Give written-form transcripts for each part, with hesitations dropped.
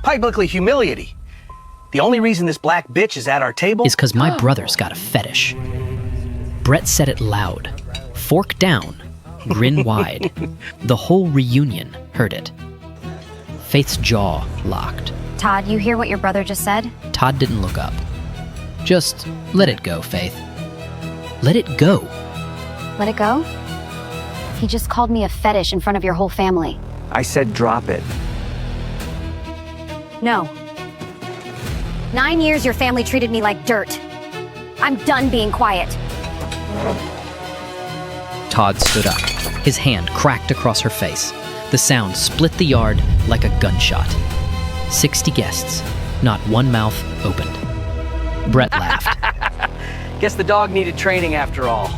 Publicly humiliating. The only reason this black bitch is at our table is because my brother's got a fetish. Brett said it loud. Fork down, grin wide. The whole reunion heard it. Faith's jaw locked. Todd, you hear what your brother just said? Todd didn't look up. Just let it go, Faith. Let it go. Let it go? He just called me a fetish in front of your whole family. I said drop it. No. 9 years your family treated me like dirt. I'm done being quiet. Todd stood up. His hand cracked across her face. The sound split the yard like a gunshot. 60 guests. Not one mouth opened. Brett laughed. Guess the dog needed training after all.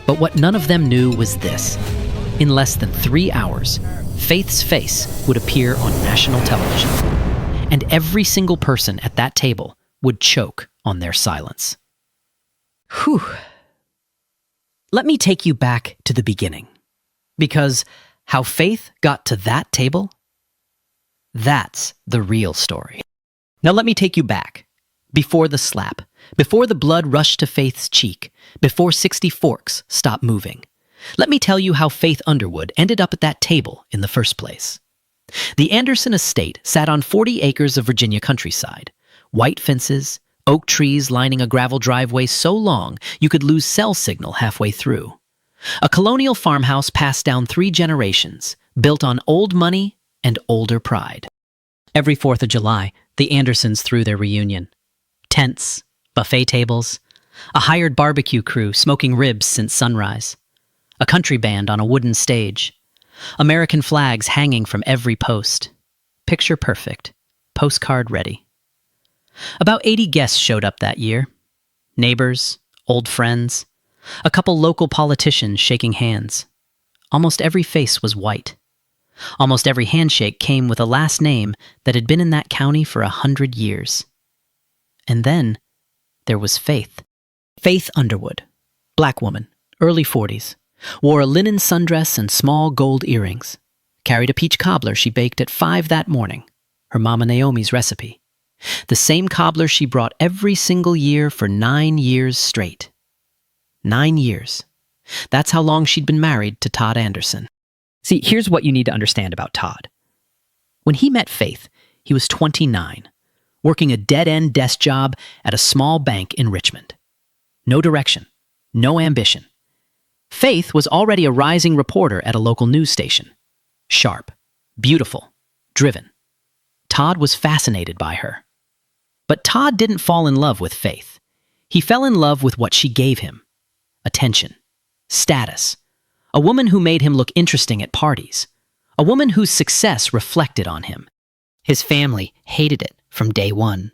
But what none of them knew was this. In less than 3 hours, Faith's face would appear on national television. And every single person at that table would choke on their silence. Whew. Let me take you back to the beginning. Because how Faith got to that table, that's the real story. Now let me take you back. Before the slap, before the blood rushed to Faith's cheek, before 60 forks stopped moving. Let me tell you how Faith Underwood ended up at that table in the first place. The Anderson estate sat on 40 acres of Virginia countryside. White fences, oak trees lining a gravel driveway so long you could lose cell signal halfway through. A colonial farmhouse passed down 3 generations, built on old money and older pride. Every 4th of July, the Andersons threw their reunion. Tents, buffet tables, a hired barbecue crew smoking ribs since sunrise, a country band on a wooden stage, American flags hanging from every post. Picture perfect, postcard ready. About 80 guests showed up that year. Neighbors, old friends, a couple local politicians shaking hands. Almost every face was white. Almost every handshake came with a last name that had been in that county for 100 years. And then there was Faith. Faith Underwood, black woman, early 40s, wore a linen sundress and small gold earrings, carried a peach cobbler she baked at 5 that morning, her Mama Naomi's recipe. The same cobbler she brought every single year for 9 years straight. 9 years. That's how long she'd been married to Todd Anderson. See, here's what you need to understand about Todd. When he met Faith, he was 29, working a dead-end desk job at a small bank in Richmond. No direction, no ambition. Faith was already a rising reporter at a local news station. Sharp, beautiful, driven. Todd was fascinated by her. But Todd didn't fall in love with Faith. He fell in love with what she gave him. Attention, status, a woman who made him look interesting at parties, a woman whose success reflected on him. His family hated it from day one.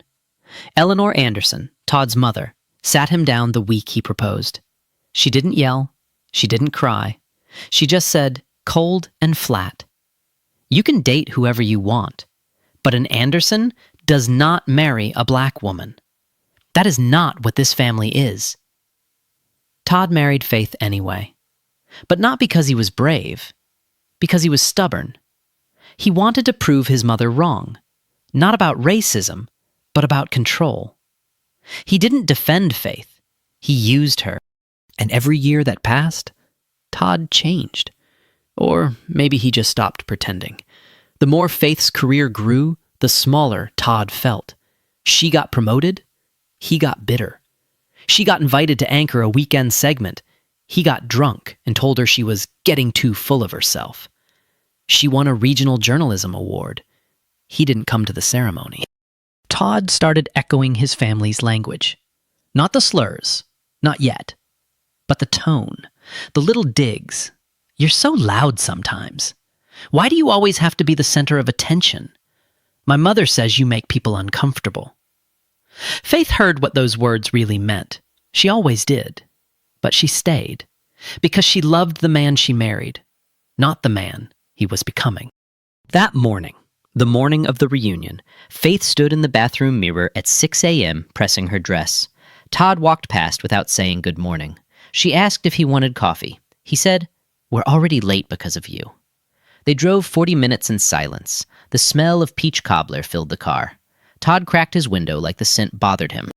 Eleanor Anderson, Todd's mother, sat him down the week he proposed. She didn't yell. She didn't cry. She just said, cold and flat, "You can date whoever you want, but an Anderson does not marry a black woman. That is not what this family is." Todd married Faith anyway, but not because he was brave, because he was stubborn. He wanted to prove his mother wrong, not about racism, but about control. He didn't defend Faith. He used her. And every year that passed, Todd changed. Or maybe he just stopped pretending. The more Faith's career grew, the smaller Todd felt. She got promoted. He got bitter. She got invited to anchor a weekend segment. He got drunk and told her she was getting too full of herself. She won a regional journalism award. He didn't come to the ceremony. Todd started echoing his family's language. Not the slurs, not yet, but the tone, the little digs. "You're so loud sometimes. Why do you always have to be the center of attention? My mother says you make people uncomfortable." Faith heard what those words really meant. She always did. But she stayed, because she loved the man she married, not the man he was becoming. That morning, the morning of the reunion, Faith stood in the bathroom mirror at 6 a.m. pressing her dress. Todd walked past without saying good morning. She asked if he wanted coffee. He said, "We're already late because of you." They drove 40 minutes in silence. The smell of peach cobbler filled the car. Todd cracked his window like the scent bothered him.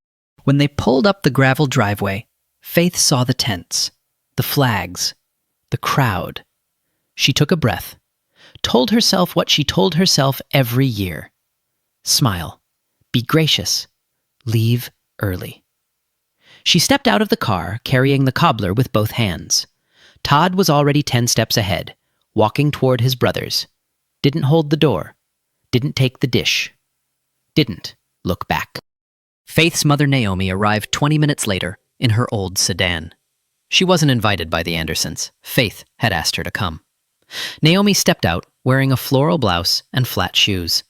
When they pulled up the gravel driveway, Faith saw the tents, the flags, the crowd. She took a breath, told herself what she told herself every year. Smile. Be gracious. Leave early. She stepped out of the car, carrying the cobbler with both hands. Todd was already 10 steps ahead, walking toward his brothers. Didn't hold the door. Didn't take the dish. Didn't look back. Faith's mother Naomi arrived 20 minutes later in her old sedan. She wasn't invited by the Andersons. Faith had asked her to come. Naomi stepped out, wearing a floral blouse and flat shoes.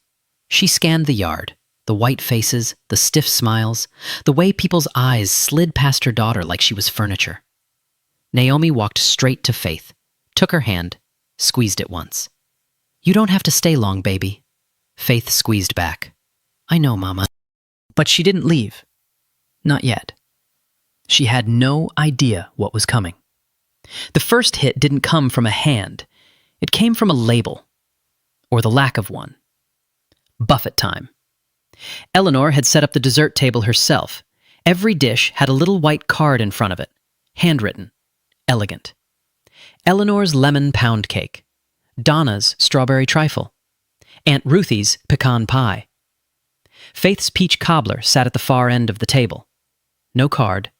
She scanned the yard, the white faces, the stiff smiles, the way people's eyes slid past her daughter like she was furniture. Naomi walked straight to Faith, took her hand, squeezed it once. "You don't have to stay long, baby." Faith squeezed back. "I know, Mama." But she didn't leave. Not yet. She had no idea what was coming. The first hit didn't come from a hand. It came from a label, or the lack of one. Buffet time. Eleanor had set up the dessert table herself. Every dish had a little white card in front of it, handwritten, elegant. Eleanor's lemon pound cake, Donna's strawberry trifle, Aunt Ruthie's pecan pie. Faith's peach cobbler sat at the far end of the table. No card,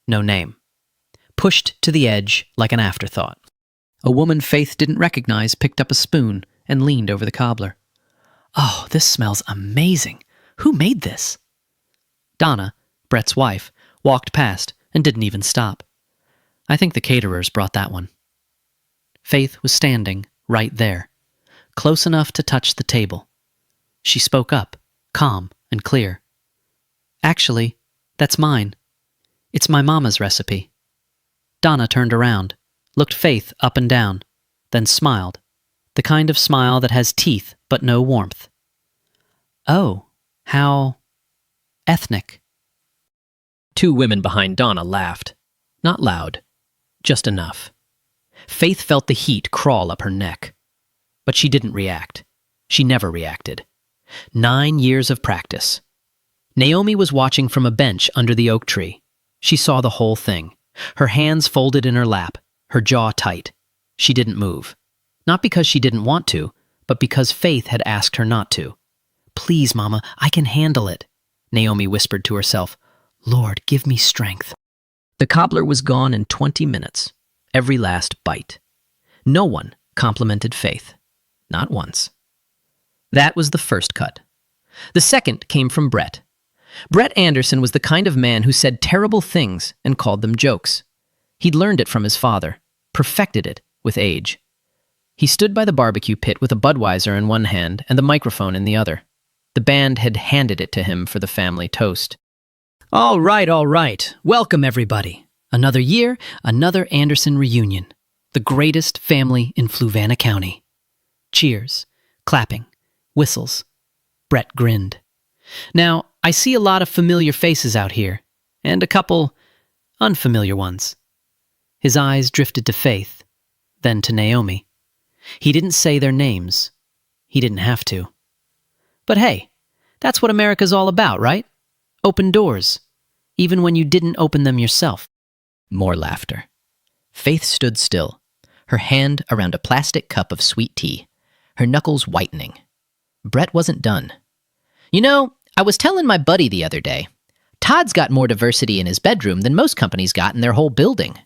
no name. Pushed to the edge like an afterthought. A woman Faith didn't recognize picked up a spoon and leaned over the cobbler. "Oh, this smells amazing. Who made this?" Donna, Brett's wife, walked past and didn't even stop. "I think the caterers brought that one." Faith was standing right there, close enough to touch the table. She spoke up, calm and clear. "Actually, that's mine. It's my mama's recipe." Donna turned around, looked Faith up and down, then smiled, the kind of smile that has teeth but no warmth. "Oh, how ethnic." 2 women behind Donna laughed. Not loud, just enough. Faith felt the heat crawl up her neck. But she didn't react. She never reacted. 9 years of practice. Naomi was watching from a bench under the oak tree. She saw the whole thing. Her hands folded in her lap, her jaw tight. She didn't move. Not because she didn't want to, but because Faith had asked her not to. "Please, Mama, I can handle it," Naomi whispered to herself. "Lord, give me strength." The cobbler was gone in 20 minutes, every last bite. No one complimented Faith. Not once. That was the first cut. The second came from Brett. Brett Anderson was the kind of man who said terrible things and called them jokes. He'd learned it from his father, perfected it with age. He stood by the barbecue pit with a Budweiser in one hand and the microphone in the other. The band had handed it to him for the family toast. All right. Welcome, everybody. Another year, another Anderson reunion. The greatest family in Fluvanna County. Cheers, clapping, whistles. Brett grinned. Now, I see a lot of familiar faces out here, and a couple unfamiliar ones. His eyes drifted to Faith, then to Naomi. He didn't say their names. He didn't have to. But hey, that's what America's all about, right? Open doors, even when you didn't open them yourself. More laughter. Faith stood still, her hand around a plastic cup of sweet tea, her knuckles whitening. Brett wasn't done. "You know, I was telling my buddy the other day, Todd's got more diversity in his bedroom than most companies got in their whole building."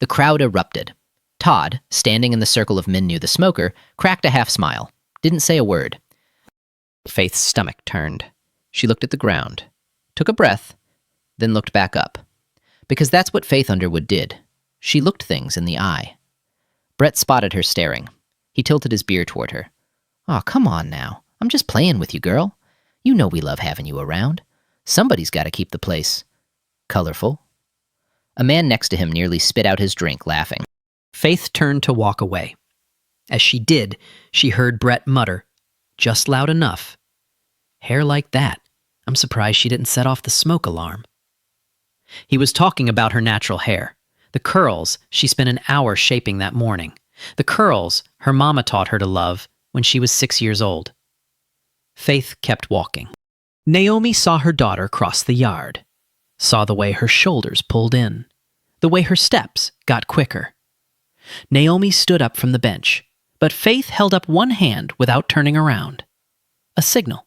The crowd erupted. Todd, standing in the circle of men near the smoker, cracked a half smile, didn't say a word. Faith's stomach turned. She looked at the ground, took a breath, then looked back up. Because that's what Faith Underwood did. She looked things in the eye. Brett spotted her staring. He tilted his beer toward her. "Aw, come on now. I'm just playing with you, girl. You know we love having you around. Somebody's got to keep the place colorful." A man next to him nearly spit out his drink, laughing. Faith turned to walk away. As she did, she heard Brett mutter, just loud enough, "Hair like that. I'm surprised she didn't set off the smoke alarm." He was talking about her natural hair, the curls she spent an hour shaping that morning, The curls her mama taught her to love when she was 6 years old. Faith kept walking. Naomi saw her daughter cross the yard, saw the way her shoulders pulled in, the way her steps got quicker. Naomi stood up from the bench, but Faith held up one hand without turning around. A signal.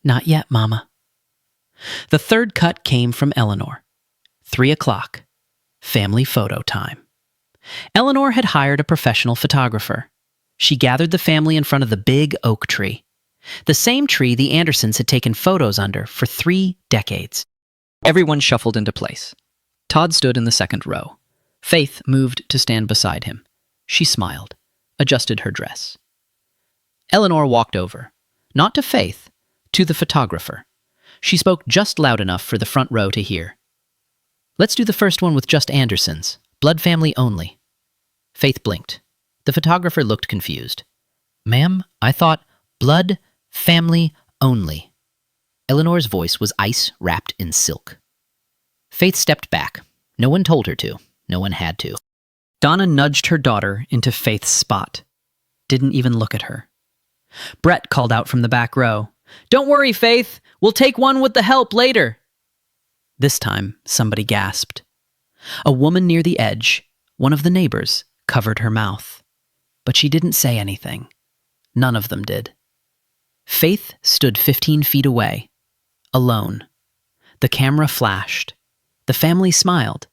Not yet, Mama. The third cut came from Eleanor. 3 o'clock. Family photo time. Eleanor had hired a professional photographer. She gathered the family in front of the big oak tree, the same tree the Andersons had taken photos under for 3 decades. Everyone shuffled into place. Todd stood in the second row. Faith moved to stand beside him. She smiled, adjusted her dress. Eleanor walked over, not to Faith, to the photographer. She spoke just loud enough for the front row to hear. Let's do the first one with just Andersons. Blood family only. Faith blinked. The photographer looked confused. Ma'am, I thought blood family only. Eleanor's voice was ice wrapped in silk. Faith stepped back. No one told her to. No one had to. Donna nudged her daughter into Faith's spot. Didn't even look at her. Brett called out from the back row. Don't worry, Faith. We'll take one with the help later. This time, somebody gasped. A woman near the edge, one of the neighbors, covered her mouth. But she didn't say anything. None of them did. Faith stood 15 feet away, alone. The camera flashed. The family smiled.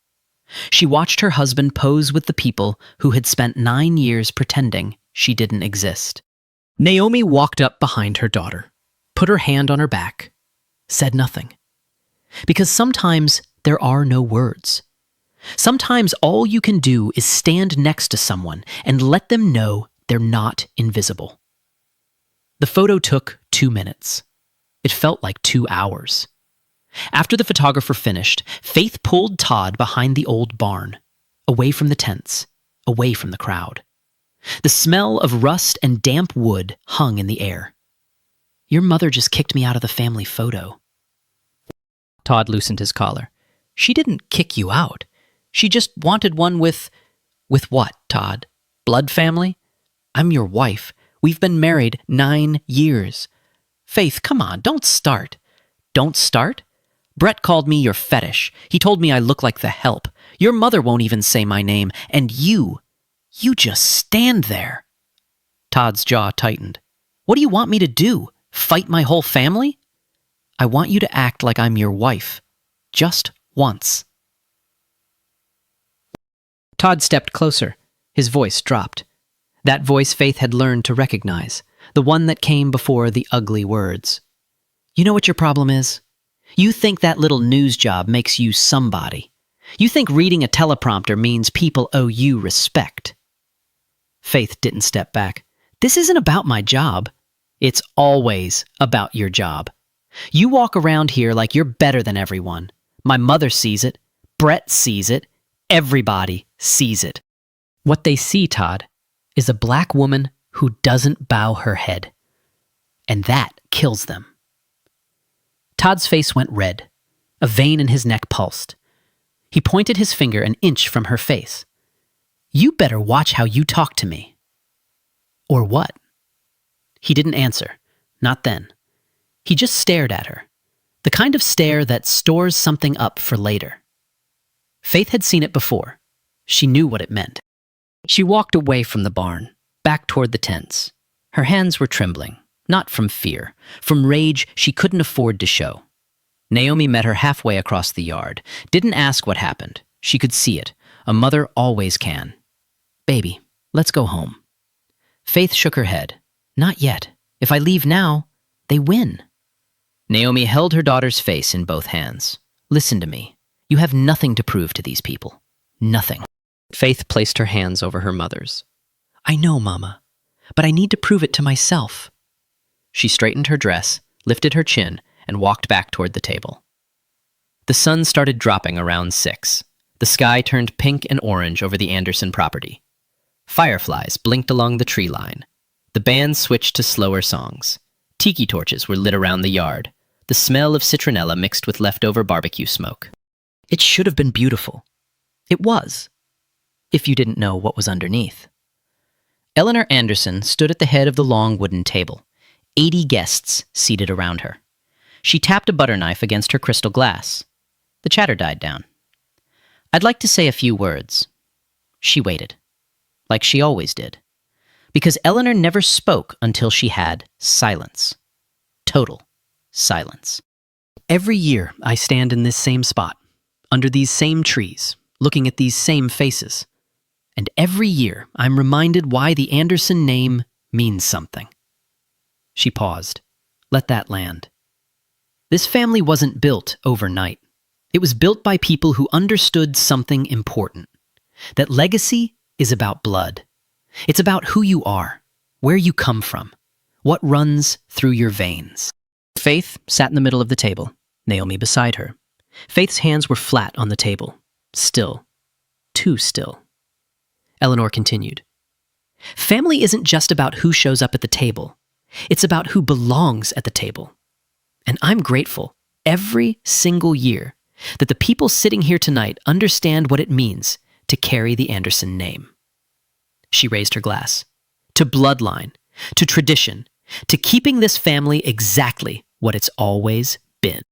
She watched her husband pose with the people who had spent 9 years pretending she didn't exist. Naomi walked up behind her daughter, put her hand on her back, said nothing. Because sometimes there are no words. Sometimes all you can do is stand next to someone and let them know they're not invisible. The photo took 2 minutes. It felt like 2 hours. After the photographer finished, Faith pulled Todd behind the old barn, away from the tents, away from the crowd. The smell of rust and damp wood hung in the air. Your mother just kicked me out of the family photo. Todd loosened his collar. She didn't kick you out. She just wanted one with what, Todd? Blood family? I'm your wife. We've been married 9 years. Faith, come on, don't start. Don't start? Brett called me your fetish. He told me I look like the help. Your mother won't even say my name. And you just stand there. Todd's jaw tightened. What do you want me to do? Fight my whole family? I want you to act like I'm your wife. Just once. Todd stepped closer. His voice dropped. That voice Faith had learned to recognize, the one that came before the ugly words. You know what your problem is? You think that little news job makes you somebody. You think reading a teleprompter means people owe you respect. Faith didn't step back. This isn't about my job. It's always about your job. You walk around here like you're better than everyone. My mother sees it. Brett sees it. Everybody sees it. What they see, Todd, is a black woman who doesn't bow her head. And that kills them. Todd's face went red. A vein in his neck pulsed. He pointed his finger an inch from her face. You better watch how you talk to me. Or what? He didn't answer. Not then. He just stared at her. The kind of stare that stores something up for later. Faith had seen it before. She knew what it meant. She walked away from the barn, back toward the tents. Her hands were trembling, not from fear, from rage she couldn't afford to show. Naomi met her halfway across the yard, didn't ask what happened. She could see it. A mother always can. Baby, let's go home. Faith shook her head. Not yet. If I leave now, they win. Naomi held her daughter's face in both hands. Listen to me. You have nothing to prove to these people. Nothing. Faith placed her hands over her mother's. I know, Mama, but I need to prove it to myself. She straightened her dress, lifted her chin, and walked back toward the table. The sun started dropping around 6. The sky turned pink and orange over the Anderson property. Fireflies blinked along the tree line. The band switched to slower songs. Tiki torches were lit around the yard. The smell of citronella mixed with leftover barbecue smoke. It should have been beautiful. It was, if you didn't know what was underneath. Eleanor Anderson stood at the head of the long wooden table, 80 guests seated around her. She tapped a butter knife against her crystal glass. The chatter died down. "I'd like to say a few words." She waited, like she always did, because Eleanor never spoke until she had silence. Total silence. "Every year I stand in this same spot, under these same trees, looking at these same faces. And every year I'm reminded why the Anderson name means something." She paused. Let that land. This family wasn't built overnight. It was built by people who understood something important. That legacy is about blood. It's about who you are, where you come from, what runs through your veins. Faith sat in the middle of the table, Naomi beside her. Faith's hands were flat on the table, still, too still. Eleanor continued. "Family isn't just about who shows up at the table. It's about who belongs at the table. And I'm grateful every single year that the people sitting here tonight understand what it means to carry the Anderson name." She raised her glass. "To bloodline, to tradition, to keeping this family exactly what it's always been."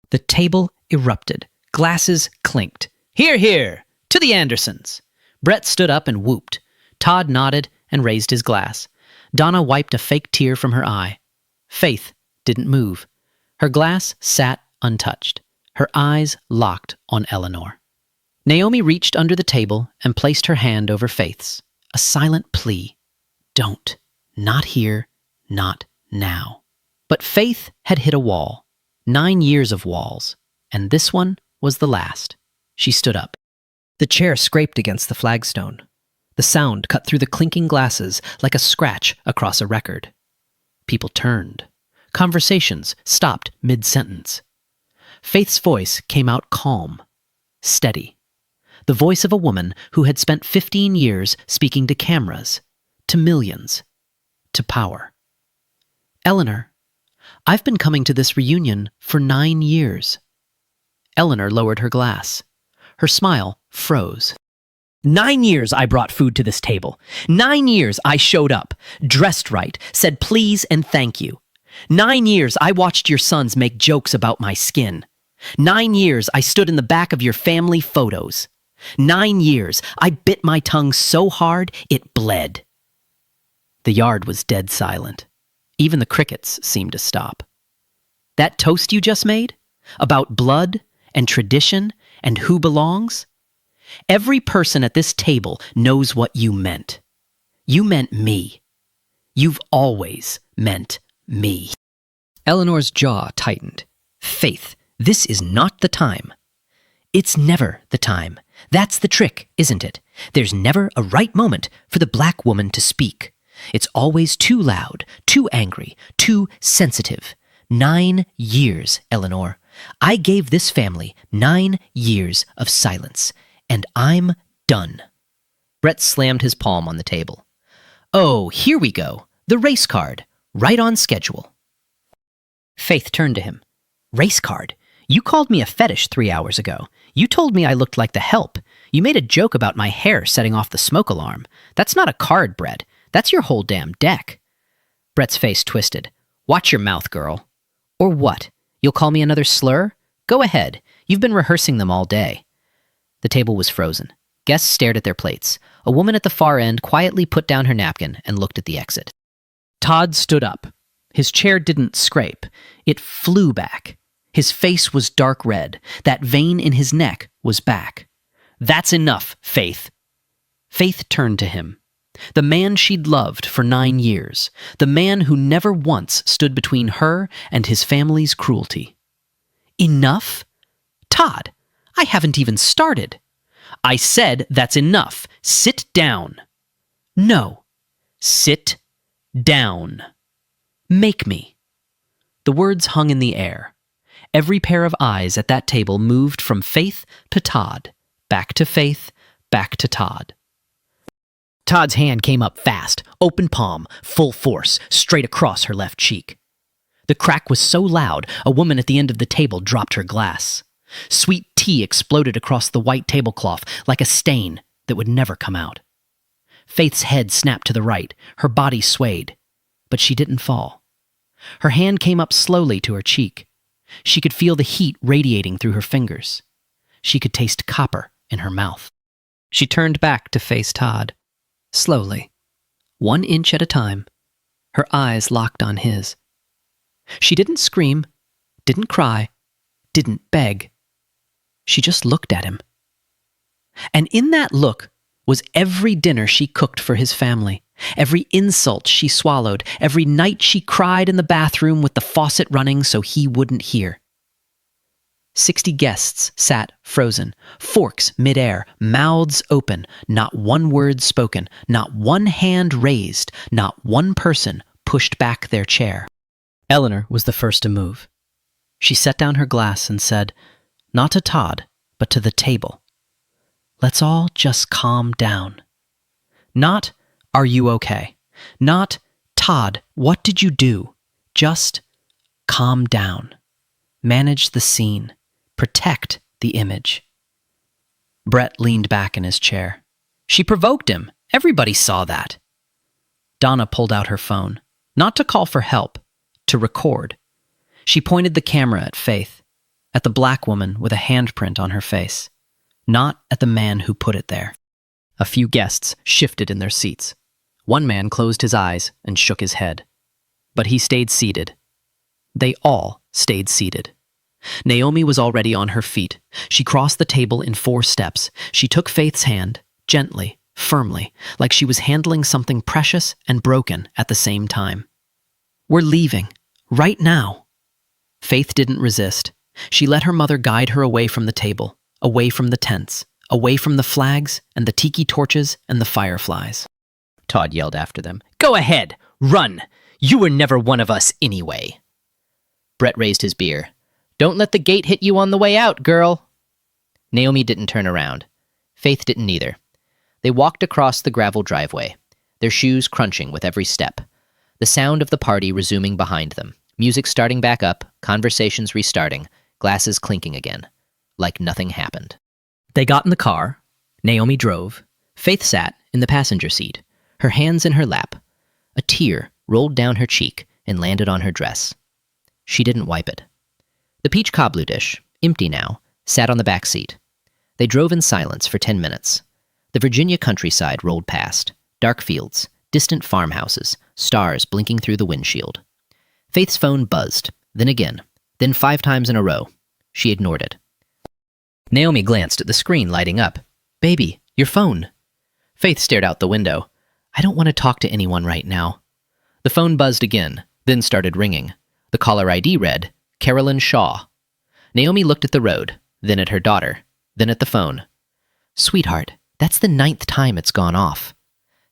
The table erupted. Glasses clinked. "Hear, hear! To the Andersons!" Brett stood up and whooped. Todd nodded and raised his glass. Donna wiped a fake tear from her eye. Faith didn't move. Her glass sat untouched, her eyes locked on Eleanor. Naomi reached under the table and placed her hand over Faith's, a silent plea. Don't. Not here. Not now. But Faith had hit a wall. 9 years of walls. And this one was the last. She stood up. The chair scraped against the flagstone. The sound cut through the clinking glasses like a scratch across a record. People turned. Conversations stopped mid-sentence. Faith's voice came out calm, steady. The voice of a woman who had spent 15 years speaking to cameras, to millions, to power. "Eleanor, I've been coming to this reunion for 9 years. Eleanor lowered her glass. Her smile froze. 9 years I brought food to this table. 9 years I showed up, dressed right, said please and thank you. 9 years I watched your sons make jokes about my skin. 9 years I stood in the back of your family photos. 9 years I bit my tongue so hard it bled." The yard was dead silent. Even the crickets seemed to stop. "That toast you just made? About blood and tradition and who belongs? Every person at this table knows what you meant. You meant me. You've always meant me." Eleanor's jaw tightened. "Faith, this is not the time." "It's never the time. That's the trick, isn't it? There's never a right moment for the black woman to speak. It's always too loud, too angry, too sensitive. 9 years, Eleanor. I gave this family 9 years of silence, and I'm done." Brett slammed his palm on the table. "Oh, here we go. The race card. Right on schedule." Faith turned to him. "Race card? You called me a fetish 3 hours ago. You told me I looked like the help. You made a joke about my hair setting off the smoke alarm. That's not a card, Brett. That's your whole damn deck." Brett's face twisted. "Watch your mouth, girl." "Or what? You'll call me another slur? Go ahead. You've been rehearsing them all day." The table was frozen. Guests stared at their plates. A woman at the far end quietly put down her napkin and looked at the exit. Todd stood up. His chair didn't scrape. It flew back. His face was dark red. That vein in his neck was back. "That's enough, Faith." Faith turned to him. The man she'd loved for 9 years. The man who never once stood between her and his family's cruelty. "Enough? Todd, I haven't even started." "I said that's enough. Sit down." "No. Sit down. Make me." The words hung in the air. Every pair of eyes at that table moved from Faith to Todd, back to Faith, back to Todd. Todd's hand came up fast, open palm, full force, straight across her left cheek. The crack was so loud, a woman at the end of the table dropped her glass. Sweet tea exploded across the white tablecloth like a stain that would never come out. Faith's head snapped to the right, her body swayed. But she didn't fall. Her hand came up slowly to her cheek. She could feel the heat radiating through her fingers. She could taste copper in her mouth. She turned back to face Todd. Slowly, 1 inch at a time, her eyes locked on his. She didn't scream, didn't cry, didn't beg. She just looked at him. And in that look was every dinner she cooked for his family, every insult she swallowed, every night she cried in the bathroom with the faucet running so he wouldn't hear. 60 guests sat frozen, forks midair, mouths open, not one word spoken, not one hand raised, not one person pushed back their chair. Eleanor was the first to move. She set down her glass and said, not to Todd, but to the table, let's all just calm down. Not, are you okay? Not, Todd, what did you do? Just calm down. Manage the scene. Protect the image. Brett leaned back in his chair. She provoked him. Everybody saw that. Donna pulled out her phone, not to call for help, to record. She pointed the camera at Faith, at the black woman with a handprint on her face, not at the man who put it there. A few guests shifted in their seats. One man closed his eyes and shook his head. But he stayed seated. They all stayed seated. Naomi was already on her feet. She crossed the table in 4 steps. She took Faith's hand, gently, firmly, like she was handling something precious and broken at the same time. We're leaving, right now. Faith didn't resist. She let her mother guide her away from the table, away from the tents, away from the flags and the tiki torches and the fireflies. Todd yelled after them. Go ahead, run! You were never one of us anyway. Brett raised his beer. Don't let the gate hit you on the way out, girl. Naomi didn't turn around. Faith didn't either. They walked across the gravel driveway, their shoes crunching with every step. The sound of the party resuming behind them, music starting back up, conversations restarting, glasses clinking again, like nothing happened. They got in the car. Naomi drove. Faith sat in the passenger seat, her hands in her lap. A tear rolled down her cheek and landed on her dress. She didn't wipe it. The peach cobbler dish, empty now, sat on the back seat. They drove in silence for 10 minutes. The Virginia countryside rolled past, dark fields, distant farmhouses, stars blinking through the windshield. Faith's phone buzzed, then again, then 5 times in a row. She ignored it. Naomi glanced at the screen lighting up. Baby, your phone. Faith stared out the window. I don't want to talk to anyone right now. The phone buzzed again, then started ringing. The caller ID read, Carolyn Shaw. Naomi looked at the road, then at her daughter, then at the phone. Sweetheart, that's the 9th time it's gone off.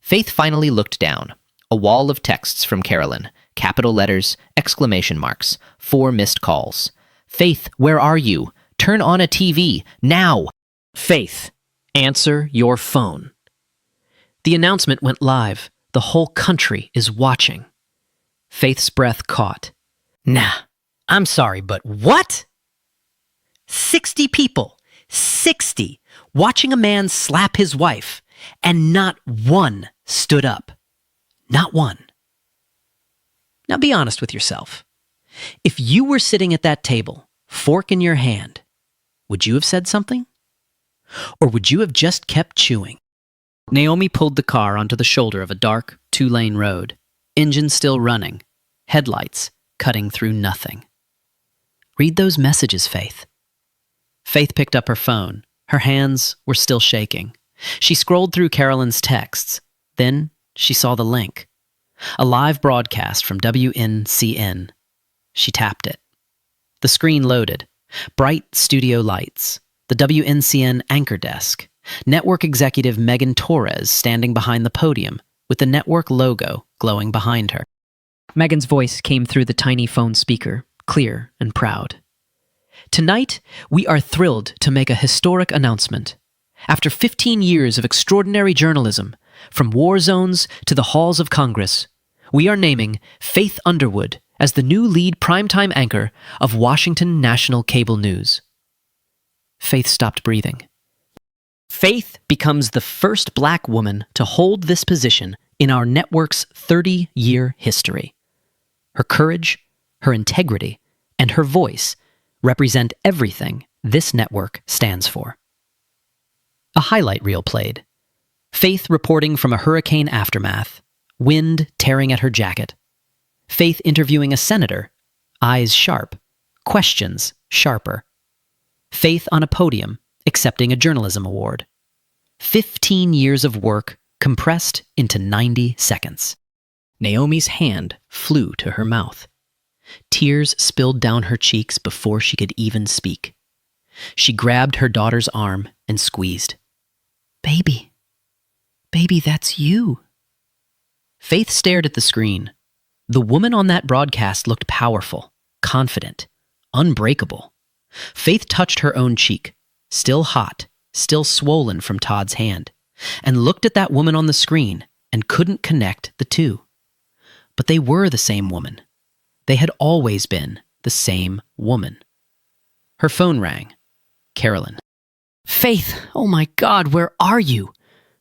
Faith finally looked down. A wall of texts from Carolyn, capital letters, exclamation marks, 4 missed calls. Faith, where are you? Turn on a TV, now! Faith, answer your phone. The announcement went live. The whole country is watching. Faith's breath caught. Nah, I'm sorry, but what? 60 people, 60, watching a man slap his wife, and not one stood up. Not one. Now be honest with yourself. If you were sitting at that table, fork in your hand, would you have said something? Or would you have just kept chewing? Naomi pulled the car onto the shoulder of a dark, 2-lane road, engine still running, headlights cutting through nothing. Read those messages, Faith. Faith picked up her phone. Her hands were still shaking. She scrolled through Carolyn's texts. Then she saw the link. A live broadcast from WNCN. She tapped it. The screen loaded. Bright studio lights. The WNCN anchor desk. Network executive Megan Torres standing behind the podium with the network logo glowing behind her. Megan's voice came through the tiny phone speaker, clear and proud. Tonight, we are thrilled to make a historic announcement. After 15 years of extraordinary journalism, from war zones to the halls of Congress, we are naming Faith Underwood as the new lead primetime anchor of Washington National Cable News. Faith stopped breathing. Faith becomes the first black woman to hold this position in our network's 30-year history. Her courage, her integrity, and her voice represent everything this network stands for. A highlight reel played. Faith reporting from a hurricane aftermath, wind tearing at her jacket. Faith interviewing a senator, eyes sharp, questions sharper. Faith on a podium, accepting a journalism award. 15 years of work compressed into 90 seconds. Naomi's hand flew to her mouth. Tears spilled down her cheeks before she could even speak. She grabbed her daughter's arm and squeezed. Baby, that's you. Faith stared at the screen. The woman on that broadcast looked powerful, confident, unbreakable. Faith touched her own cheek, still hot, still swollen from Todd's hand, and looked at that woman on the screen and couldn't connect the two. But they were the same woman. They had always been the same woman. Her phone rang. Carolyn. Faith, oh my God, where are you?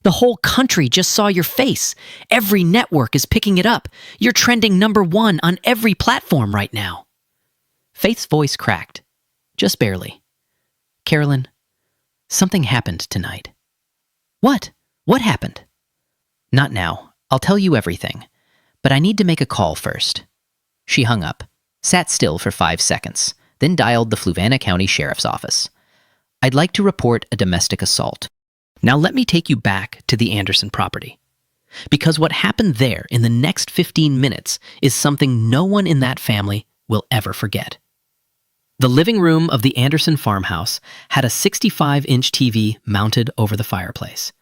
The whole country just saw your face. Every network is picking it up. You're trending #1 on every platform right now. Faith's voice cracked, just barely. Carolyn, something happened tonight. What? What happened? Not now. I'll tell you everything. But I need to make a call first. She hung up, sat still for 5 seconds, then dialed the Fluvanna County Sheriff's Office. I'd like to report a domestic assault. Now let me take you back to the Anderson property. Because what happened there in the next 15 minutes is something no one in that family will ever forget. The living room of the Anderson farmhouse had a 65-inch TV mounted over the fireplace.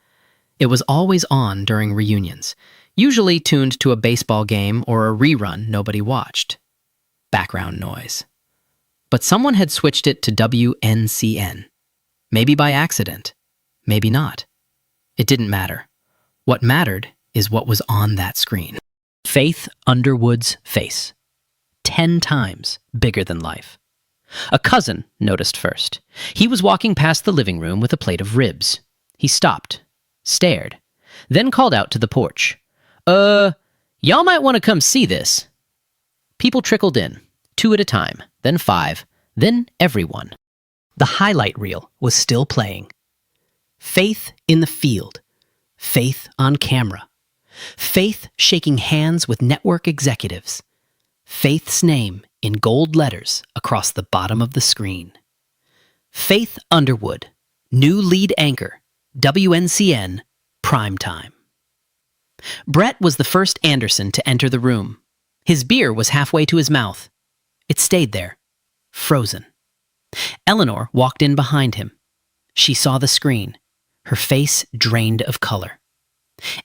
It was always on during reunions, usually tuned to a baseball game or a rerun nobody watched. Background noise. But someone had switched it to WNCN. Maybe by accident. Maybe not. It didn't matter. What mattered is what was on that screen. Faith Underwood's face. 10 times bigger than life. A cousin noticed first. He was walking past the living room with a plate of ribs. He stopped, stared, then called out to the porch. Y'all might want to come see this. People trickled in, 2 at a time, then 5, then everyone. The highlight reel was still playing. Faith in the field. Faith on camera. Faith shaking hands with network executives. Faith's name in gold letters across the bottom of the screen. Faith Underwood, new lead anchor, WNCN, primetime. Brett was the first Anderson to enter the room. His beer was halfway to his mouth. It stayed there, frozen. Eleanor walked in behind him. She saw the screen, her face drained of color.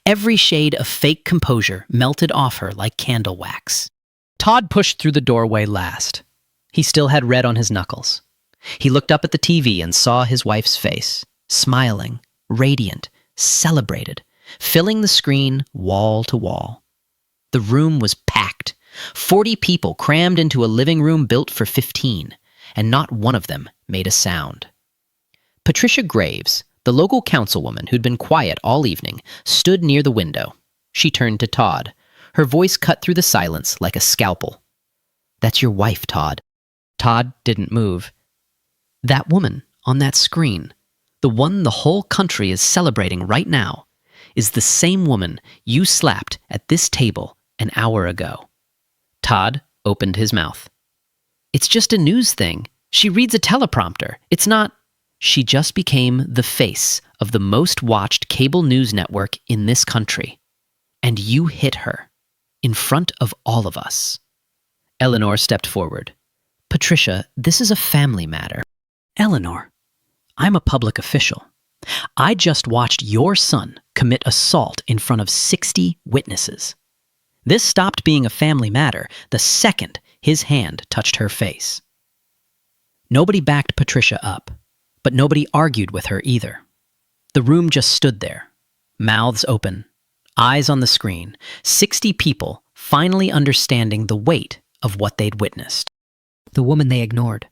Every shade of fake composure melted off her like candle wax. Todd pushed through the doorway last. He still had red on his knuckles. He looked up at the TV and saw his wife's face, smiling, radiant, celebrated, filling the screen wall to wall. The room was packed. 40 people crammed into a living room built for 15, and not one of them made a sound. Patricia Graves, the local councilwoman who'd been quiet all evening, stood near the window. She turned to Todd. Her voice cut through the silence like a scalpel. That's your wife, Todd. Todd didn't move. That woman on that screen, the one the whole country is celebrating right now, is the same woman you slapped at this table an hour ago. Todd opened his mouth. It's just a news thing. She reads a teleprompter. It's not... She just became the face of the most watched cable news network in this country. And you hit her. In front of all of us. Eleanor stepped forward. Patricia, this is a family matter. Eleanor, I'm a public official. I just watched your son commit assault in front of 60 witnesses. This stopped being a family matter the second his hand touched her face. Nobody backed Patricia up, but nobody argued with her either. The room just stood there, mouths open, eyes on the screen, 60 people finally understanding the weight of what they'd witnessed. The woman they ignored,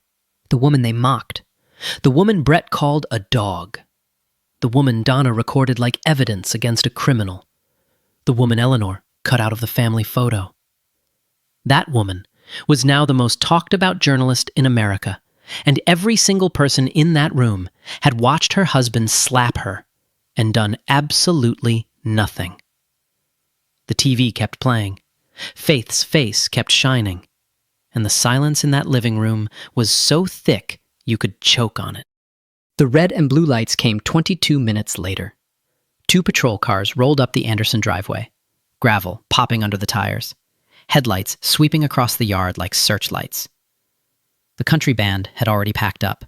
the woman they mocked, the woman Brett called a dog. The woman Donna recorded like evidence against a criminal. The woman Eleanor cut out of the family photo. That woman was now the most talked about journalist in America, and every single person in that room had watched her husband slap her and done absolutely nothing. The TV kept playing. Faith's face kept shining, and the silence in that living room was so thick you could choke on it. The red and blue lights came 22 minutes later. 2 patrol cars rolled up the Anderson driveway, gravel popping under the tires, headlights sweeping across the yard like searchlights. The country band had already packed up.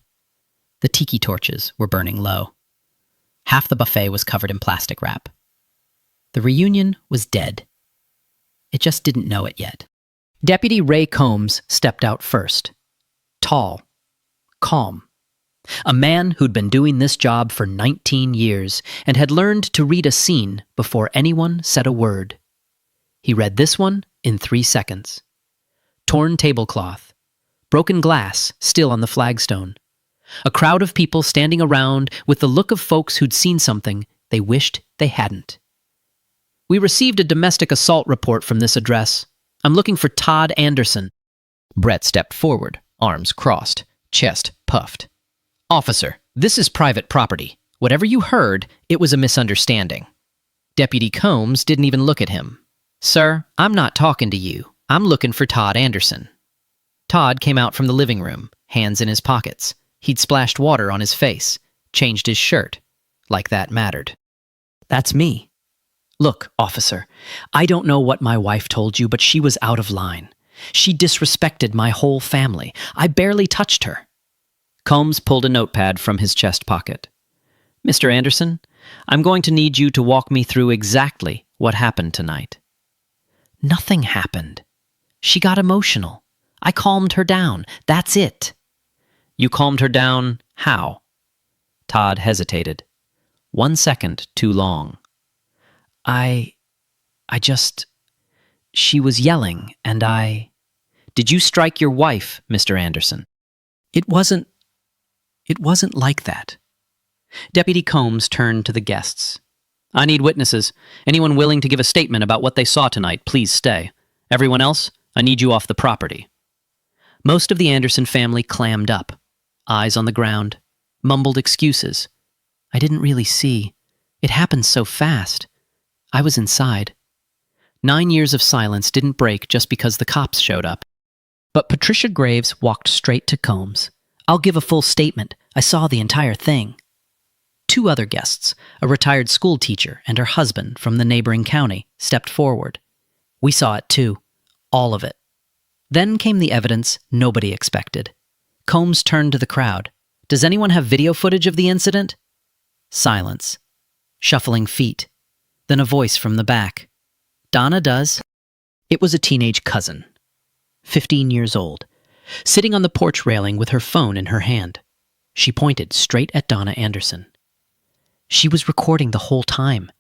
The tiki torches were burning low. Half the buffet was covered in plastic wrap. The reunion was dead. It just didn't know it yet. Deputy Ray Combs stepped out first. Tall, calm. A man who'd been doing this job for 19 years and had learned to read a scene before anyone said a word. He read this one in 3 seconds. Torn tablecloth, broken glass still on the flagstone, a crowd of people standing around with the look of folks who'd seen something they wished they hadn't. We received a domestic assault report from this address. I'm looking for Todd Anderson. Brett stepped forward, arms crossed, chest puffed. Officer, this is private property. Whatever you heard, it was a misunderstanding. Deputy Combs didn't even look at him. Sir, I'm not talking to you. I'm looking for Todd Anderson. Todd came out from the living room, hands in his pockets. He'd splashed water on his face, changed his shirt. Like that mattered. That's me. Look, officer, I don't know what my wife told you, but she was out of line. She disrespected my whole family. I barely touched her. Combs pulled a notepad from his chest pocket. Mr. Anderson, I'm going to need you to walk me through exactly what happened tonight. Nothing happened. She got emotional. I calmed her down. That's it. You calmed her down how? Todd hesitated. 1 second too long. She was yelling, and Did you strike your wife, Mr. Anderson? It wasn't like that. Deputy Combs turned to the guests. I need witnesses. Anyone willing to give a statement about what they saw tonight, please stay. Everyone else, I need you off the property. Most of the Anderson family clammed up, eyes on the ground, mumbled excuses. I didn't really see. It happened so fast. I was inside. 9 years of silence didn't break just because the cops showed up. But Patricia Graves walked straight to Combs. I'll give a full statement. I saw the entire thing. 2 other guests, a retired school teacher and her husband from the neighboring county, stepped forward. We saw it too. All of it. Then came the evidence nobody expected. Combs turned to the crowd. Does anyone have video footage of the incident? Silence. Shuffling feet. Then a voice from the back. Donna does. It was a teenage cousin, 15 years old, sitting on the porch railing with her phone in her hand. She pointed straight at Donna Anderson. She was recording the whole time.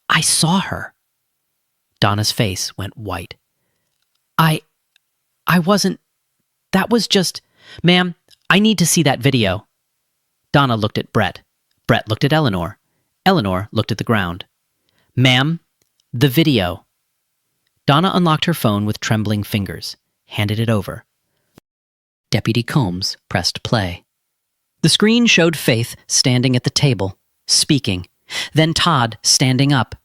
I saw her. Donna's face went white. I wasn't... That was just... Ma'am, I need to see that video. Donna looked at Brett. Brett looked at Eleanor. Eleanor looked at the ground. Ma'am, the video. Donna unlocked her phone with trembling fingers, handed it over. Deputy Combs pressed play. The screen showed Faith standing at the table, speaking, then Todd standing up,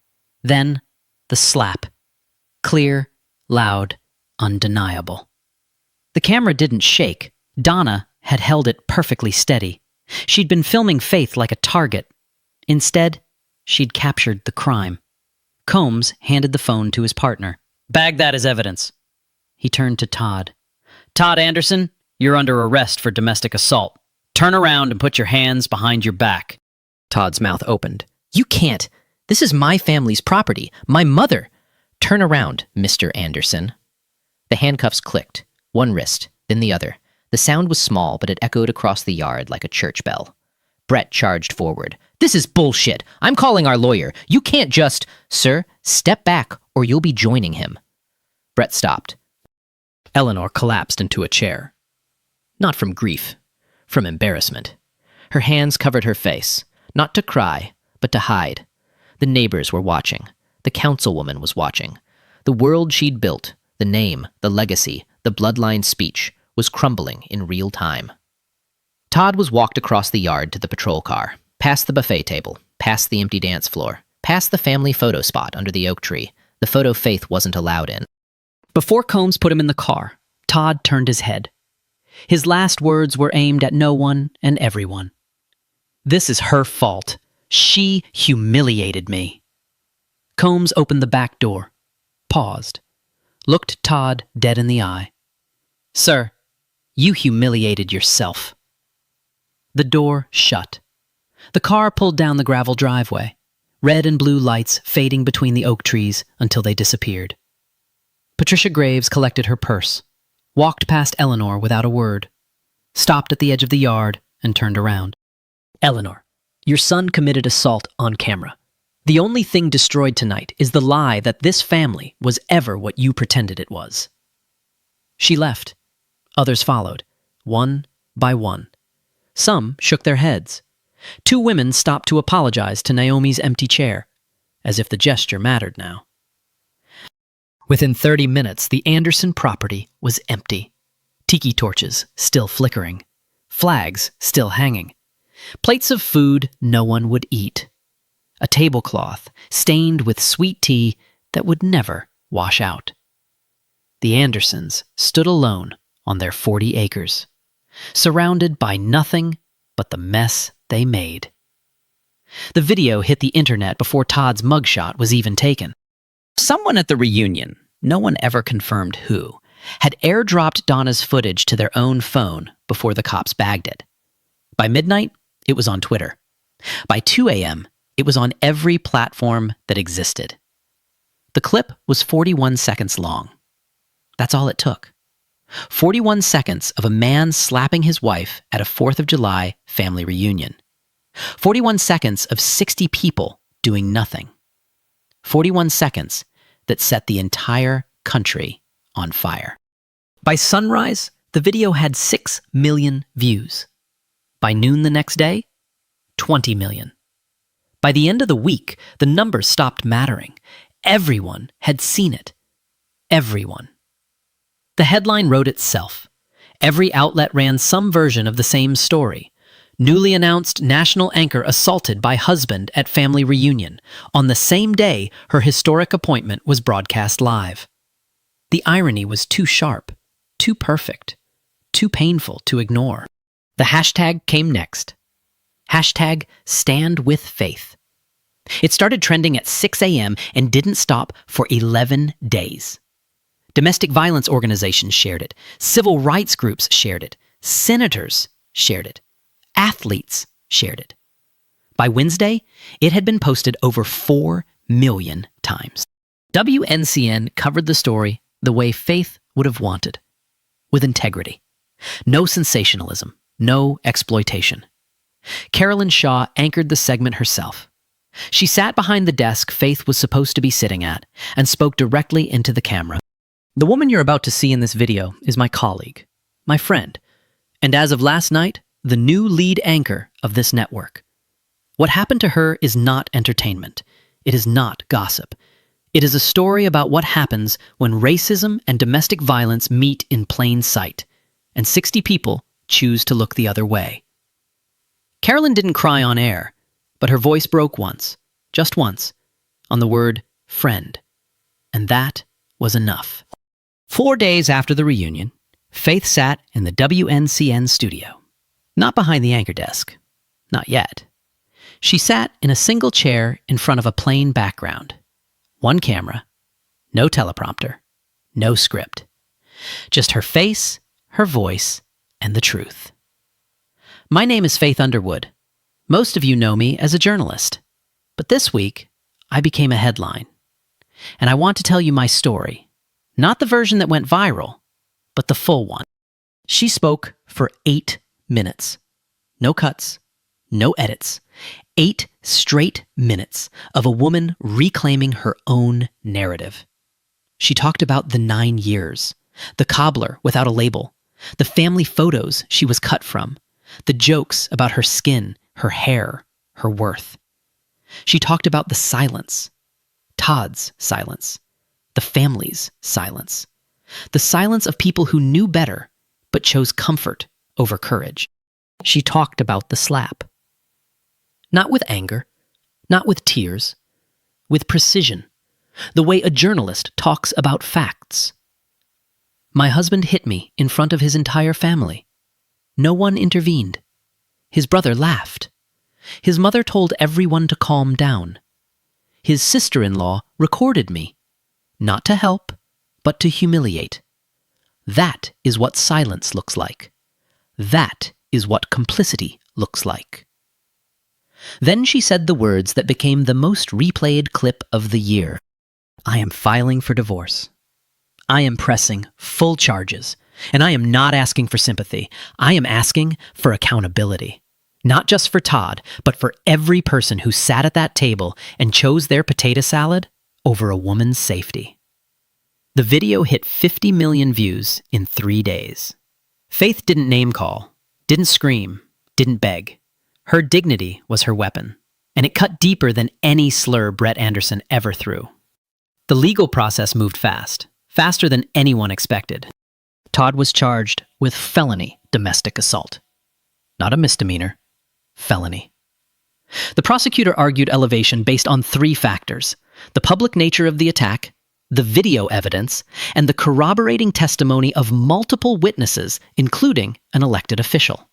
then the slap. Clear, loud, undeniable. The camera didn't shake. Donna had held it perfectly steady. She'd been filming Faith like a target. Instead, she'd captured the crime. Combs handed the phone to his partner. Bag that as evidence. He turned to Todd. Todd Anderson, you're under arrest for domestic assault. Turn around and put your hands behind your back. Todd's mouth opened. You can't. This is my family's property. My mother. Turn around, Mr. Anderson. The handcuffs clicked. One wrist, then the other. The sound was small, but it echoed across the yard like a church bell. Brett charged forward. This is bullshit. I'm calling our lawyer. You can't just... Sir, step back or you'll be joining him. Brett stopped. Eleanor collapsed into a chair. Not from grief, from embarrassment. Her hands covered her face. Not to cry, but to hide. The neighbors were watching. The councilwoman was watching. The world she'd built, the name, the legacy, the bloodline speech, was crumbling in real time. Todd was walked across the yard to the patrol car, past the buffet table, past the empty dance floor, past the family photo spot under the oak tree, the photo Faith wasn't allowed in. Before Combs put him in the car, Todd turned his head. His last words were aimed at no one and everyone. "This is her fault. She humiliated me." Combs opened the back door, paused, looked Todd dead in the eye. "Sir, you humiliated yourself." The door shut. The car pulled down the gravel driveway, red and blue lights fading between the oak trees until they disappeared. Patricia Graves collected her purse, walked past Eleanor without a word, stopped at the edge of the yard, and turned around. "Eleanor, your son committed assault on camera. The only thing destroyed tonight is the lie that this family was ever what you pretended it was." She left. Others followed, one by one. Some shook their heads. 2 women stopped to apologize to Naomi's empty chair, as if the gesture mattered now. Within 30 minutes, the Anderson property was empty. Tiki torches still flickering. Flags still hanging. Plates of food no one would eat. A tablecloth stained with sweet tea that would never wash out. The Andersons stood alone on their 40 acres, surrounded by nothing but the mess they made. The video hit the internet before Todd's mugshot was even taken. Someone at the reunion, no one ever confirmed who, had airdropped Donna's footage to their own phone before the cops bagged it. By midnight, it was on Twitter. By 2 a.m., it was on every platform that existed. The clip was 41 seconds long. That's all it took. 41 seconds of a man slapping his wife at a 4th of July family reunion. 41 seconds of 60 people doing nothing. 41 seconds that set the entire country on fire. By sunrise, the video had 6 million views. By noon the next day, 20 million. By the end of the week, the numbers stopped mattering. Everyone had seen it. Everyone. The headline wrote itself. Every outlet ran some version of the same story. Newly announced national anchor assaulted by husband at family reunion on the same day her historic appointment was broadcast live. The irony was too sharp, too perfect, too painful to ignore. The hashtag came next. Hashtag Stand With Faith. It started trending at 6 a.m. and didn't stop for 11 days. Domestic violence organizations shared it. Civil rights groups shared it. Senators shared it. Athletes shared it. By Wednesday, it had been posted over 4 million times. WNCN covered the story the way Faith would have wanted, with integrity. No sensationalism, no exploitation. Carolyn Shaw anchored the segment herself. She sat behind the desk Faith was supposed to be sitting at and spoke directly into the camera. The woman you're about to see in this video is my colleague, my friend, and as of last night, the new lead anchor of this network. What happened to her is not entertainment. It is not gossip. It is a story about what happens when racism and domestic violence meet in plain sight, and 60 people choose to look the other way. Carolyn didn't cry on air, but her voice broke once, just once, on the word friend. And that was enough. 4 days after the reunion, Faith sat in the WNCN studio. Not behind the anchor desk. Not yet. She sat in a single chair in front of a plain background. One camera, no teleprompter, no script. Just her face, her voice, and the truth. My name is Faith Underwood. Most of you know me as a journalist. But this week, I became a headline. And I want to tell you my story. Not the version that went viral, but the full one. She spoke for 8 minutes. No cuts, no edits. 8 straight minutes of a woman reclaiming her own narrative. She talked about the 9 years, the cobbler without a label, the family photos she was cut from, the jokes about her skin, her hair, her worth. She talked about the silence, Todd's silence, the family's silence, the silence of people who knew better but chose comfort over courage. She talked about the slap. Not with anger, not with tears, with precision, the way a journalist talks about facts. My husband hit me in front of his entire family. No one intervened. His brother laughed. His mother told everyone to calm down. His sister-in-law recorded me, not to help, but to humiliate. That is what silence looks like. That is what complicity looks like. Then she said the words that became the most replayed clip of the year. I am filing for divorce. I am pressing full charges, and I am not asking for sympathy. I am asking for accountability. Not just for Todd, but for every person who sat at that table and chose their potato salad over a woman's safety. The video hit 50 million views in 3 days. Faith didn't name-call, didn't scream, didn't beg. Her dignity was her weapon, and it cut deeper than any slur Brett Anderson ever threw. The legal process moved fast, faster than anyone expected. Todd was charged with felony domestic assault. Not a misdemeanor, felony. The prosecutor argued elevation based on 3 factors: the public nature of the attack, the video evidence, and the corroborating testimony of multiple witnesses, including an elected official.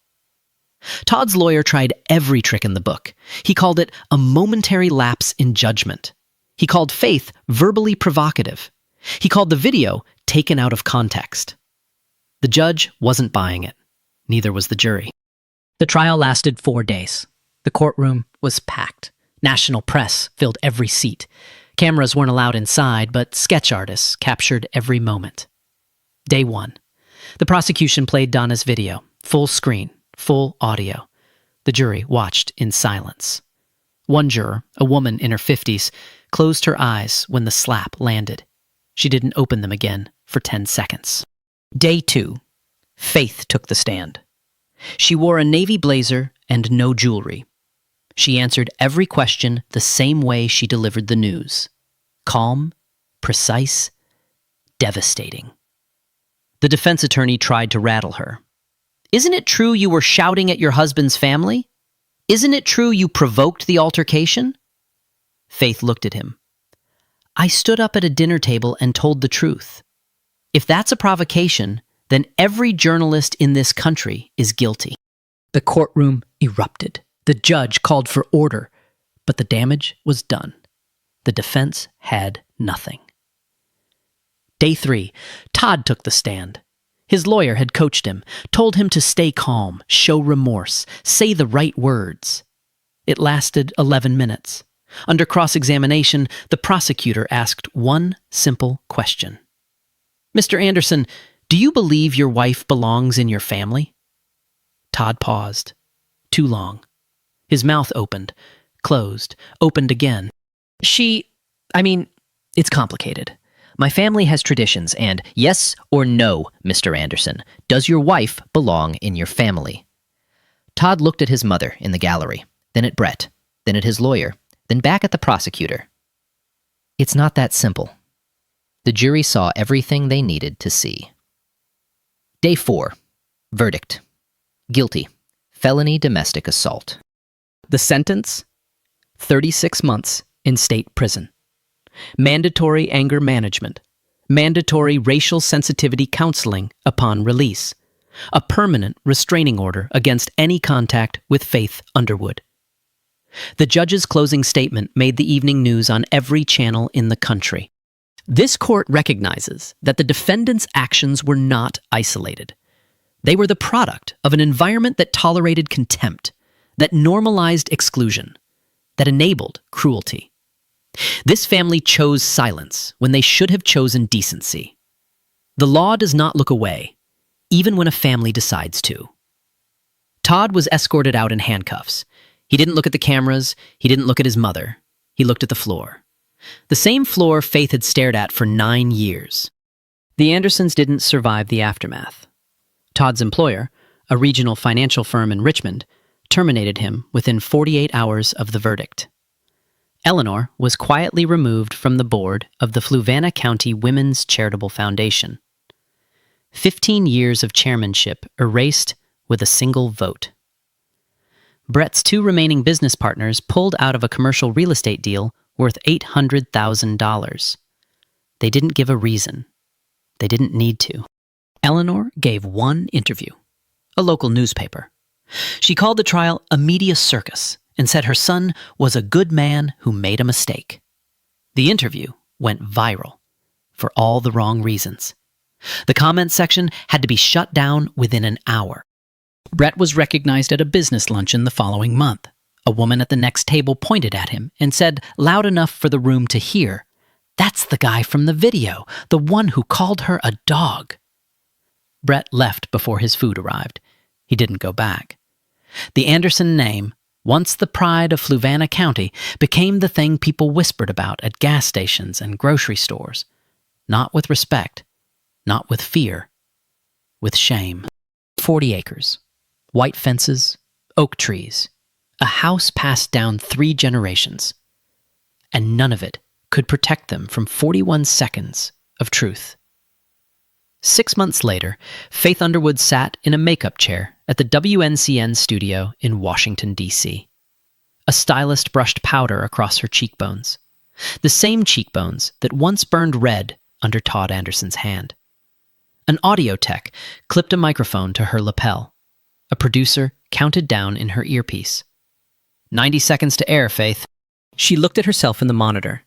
Todd's lawyer tried every trick in the book. He called it a momentary lapse in judgment. He called Faith verbally provocative. He called the video taken out of context. The judge wasn't buying it. Neither was the jury. The trial lasted 4 days. The courtroom was packed. National press filled every seat. Cameras weren't allowed inside, but sketch artists captured every moment. Day 1. The prosecution played Donna's video, full screen, full audio. The jury watched in silence. One juror, a woman in her 50s, closed her eyes when the slap landed. She didn't open them again for 10 seconds. Day 2. Faith took the stand. She wore a navy blazer and no jewelry. She answered every question the same way she delivered the news. Calm, precise, devastating. The defense attorney tried to rattle her. Isn't it true you were shouting at your husband's family? Isn't it true you provoked the altercation? Faith looked at him. I stood up at a dinner table and told the truth. If that's a provocation, then every journalist in this country is guilty. The courtroom erupted. The judge called for order, but the damage was done. The defense had nothing. Day 3, Todd took the stand. His lawyer had coached him, told him to stay calm, show remorse, say the right words. It lasted 11 minutes. Under cross-examination, the prosecutor asked one simple question. Mr. Anderson, do you believe your wife belongs in your family? Todd paused. Too long. His mouth opened, closed, opened again. It's complicated. My family has traditions, and yes or no, Mr. Anderson, does your wife belong in your family? Todd looked at his mother in the gallery, then at Brett, then at his lawyer, then back at the prosecutor. It's not that simple. The jury saw everything they needed to see. Day 4. Verdict. Guilty. Felony domestic assault. The sentence? 36 months in state prison. Mandatory anger management. Mandatory racial sensitivity counseling upon release. A permanent restraining order against any contact with Faith Underwood. The judge's closing statement made the evening news on every channel in the country. This court recognizes that the defendant's actions were not isolated. They were the product of an environment that tolerated contempt, that normalized exclusion, that enabled cruelty. This family chose silence when they should have chosen decency. The law does not look away, even when a family decides to. Todd was escorted out in handcuffs. He didn't look at the cameras. He didn't look at his mother. He looked at the floor. The same floor Faith had stared at for 9 years. The Andersons didn't survive the aftermath. Todd's employer, a regional financial firm in Richmond, terminated him within 48 hours of the verdict. Eleanor was quietly removed from the board of the Fluvanna County Women's Charitable Foundation. 15 years of chairmanship erased with a single vote. Brett's two remaining business partners pulled out of a commercial real estate deal worth $800,000. They didn't give a reason. They didn't need to. Eleanor gave one interview, a local newspaper. She called the trial a media circus and said her son was a good man who made a mistake. The interview went viral for all the wrong reasons. The comments section had to be shut down within an hour. Brett was recognized at a business luncheon the following month. A woman at the next table pointed at him and said loud enough for the room to hear, "That's the guy from the video, the one who called her a dog." Brett left before his food arrived. He didn't go back. The Anderson name, once the pride of Fluvanna County, became the thing people whispered about at gas stations and grocery stores. Not with respect, not with fear, with shame. 40 acres, white fences, oak trees, a house passed down 3 generations, and none of it could protect them from 41 seconds of truth. 6 months later, Faith Underwood sat in a makeup chair at the WNCN studio in Washington, D.C. A stylist brushed powder across her cheekbones, the same cheekbones that once burned red under Todd Anderson's hand. An audio tech clipped a microphone to her lapel. A producer counted down in her earpiece. 90 seconds to air, Faith. She looked at herself in the monitor.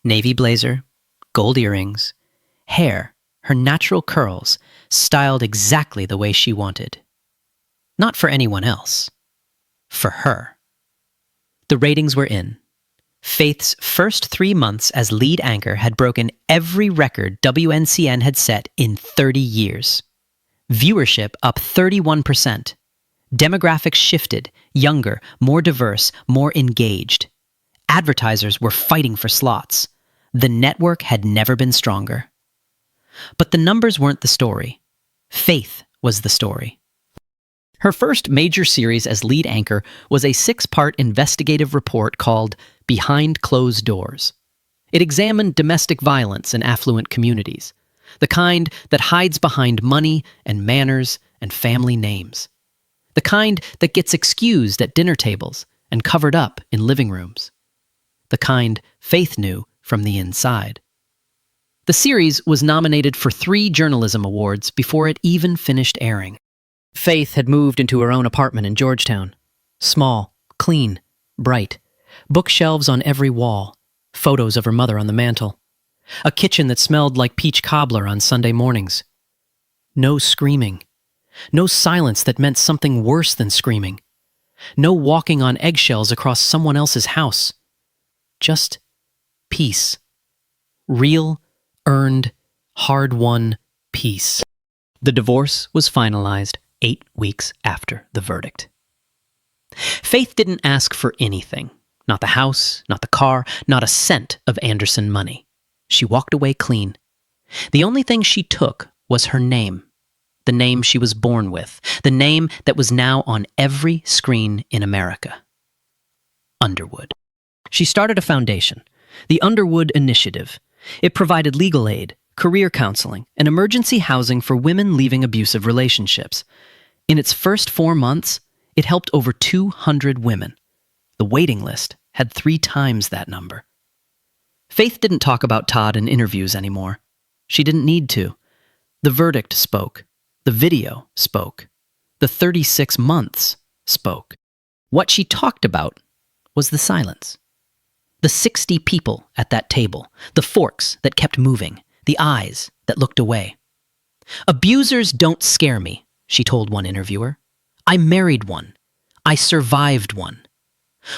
Navy blazer, gold earrings, hair, her natural curls, styled exactly the way she wanted. Not for anyone else. For her. The ratings were in. Faith's first 3 months as lead anchor had broken every record WNCN had set in 30 years. Viewership up 31%. Demographics shifted, younger, more diverse, more engaged. Advertisers were fighting for slots. The network had never been stronger. But the numbers weren't the story. Faith was the story. Her first major series as lead anchor was a 6-part investigative report called Behind Closed Doors. It examined domestic violence in affluent communities, the kind that hides behind money and manners and family names, the kind that gets excused at dinner tables and covered up in living rooms, the kind Faith knew from the inside. The series was nominated for 3 journalism awards before it even finished airing. Faith had moved into her own apartment in Georgetown. Small, clean, bright. Bookshelves on every wall. Photos of her mother on the mantel. A kitchen that smelled like peach cobbler on Sunday mornings. No screaming. No silence that meant something worse than screaming. No walking on eggshells across someone else's house. Just peace. Real, earned, hard-won peace. The divorce was finalized 8 weeks after the verdict. Faith didn't ask for anything. Not the house, not the car, not a cent of Anderson money. She walked away clean. The only thing she took was her name. The name she was born with. The name that was now on every screen in America. Underwood. She started a foundation, the Underwood Initiative. It provided legal aid, career counseling, and emergency housing for women leaving abusive relationships. In its first 4 months, it helped over 200 women. The waiting list had 3 times that number. Faith didn't talk about Todd in interviews anymore. She didn't need to. The verdict spoke. The video spoke. The 36 months spoke. What she talked about was the silence. The 60 people at that table, the forks that kept moving, the eyes that looked away. "Abusers don't scare me," she told one interviewer. "I married one. I survived one.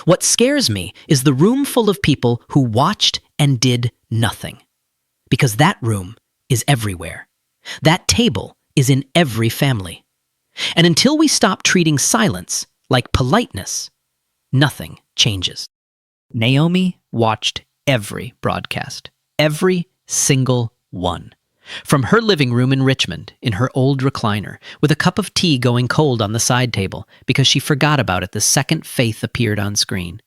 What scares me is the room full of people who watched and did nothing. Because that room is everywhere. That table is in every family. And until we stop treating silence like politeness, nothing changes." Naomi watched every broadcast, every single one. From her living room in Richmond, in her old recliner, with a cup of tea going cold on the side table because she forgot about it the second Faith appeared on screen.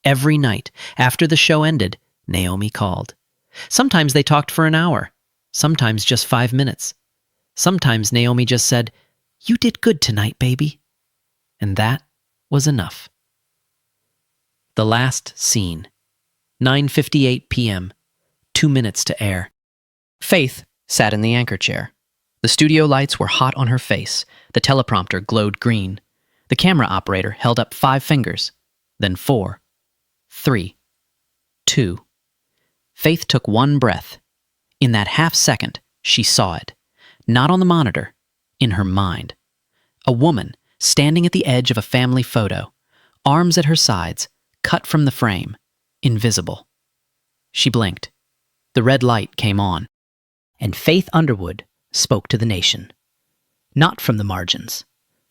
Every night, after the show ended, Naomi called. Sometimes they talked for an hour, sometimes just 5 minutes. Sometimes Naomi just said, "You did good tonight, baby." And that was enough. The last scene. 9:58 p.m., 2 minutes to air. Faith sat in the anchor chair. The studio lights were hot on her face. The teleprompter glowed green. The camera operator held up 5 fingers, then 4, 3, 2. Faith took one breath. In that half second, she saw it. Not on the monitor, in her mind. A woman standing at the edge of a family photo, arms at her sides, cut from the frame, invisible. She blinked. The red light came on. And Faith Underwood spoke to the nation. Not from the margins.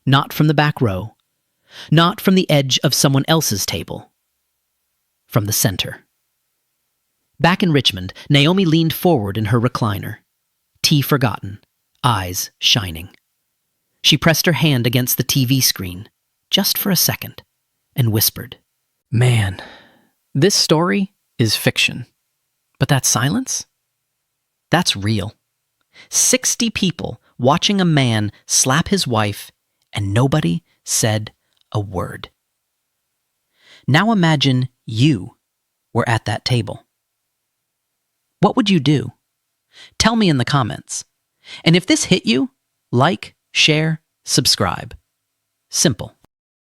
Not from the back row. Not from the edge of someone else's table. From the center. Back in Richmond, Naomi leaned forward in her recliner. Tea forgotten, eyes shining. She pressed her hand against the TV screen, just for a second, and whispered, "Man, this story is fiction. But that silence? That's real. 60 people watching a man slap his wife, and nobody said a word." Now imagine you were at that table. What would you do? Tell me in the comments. And if this hit you, like, share, subscribe. Simple.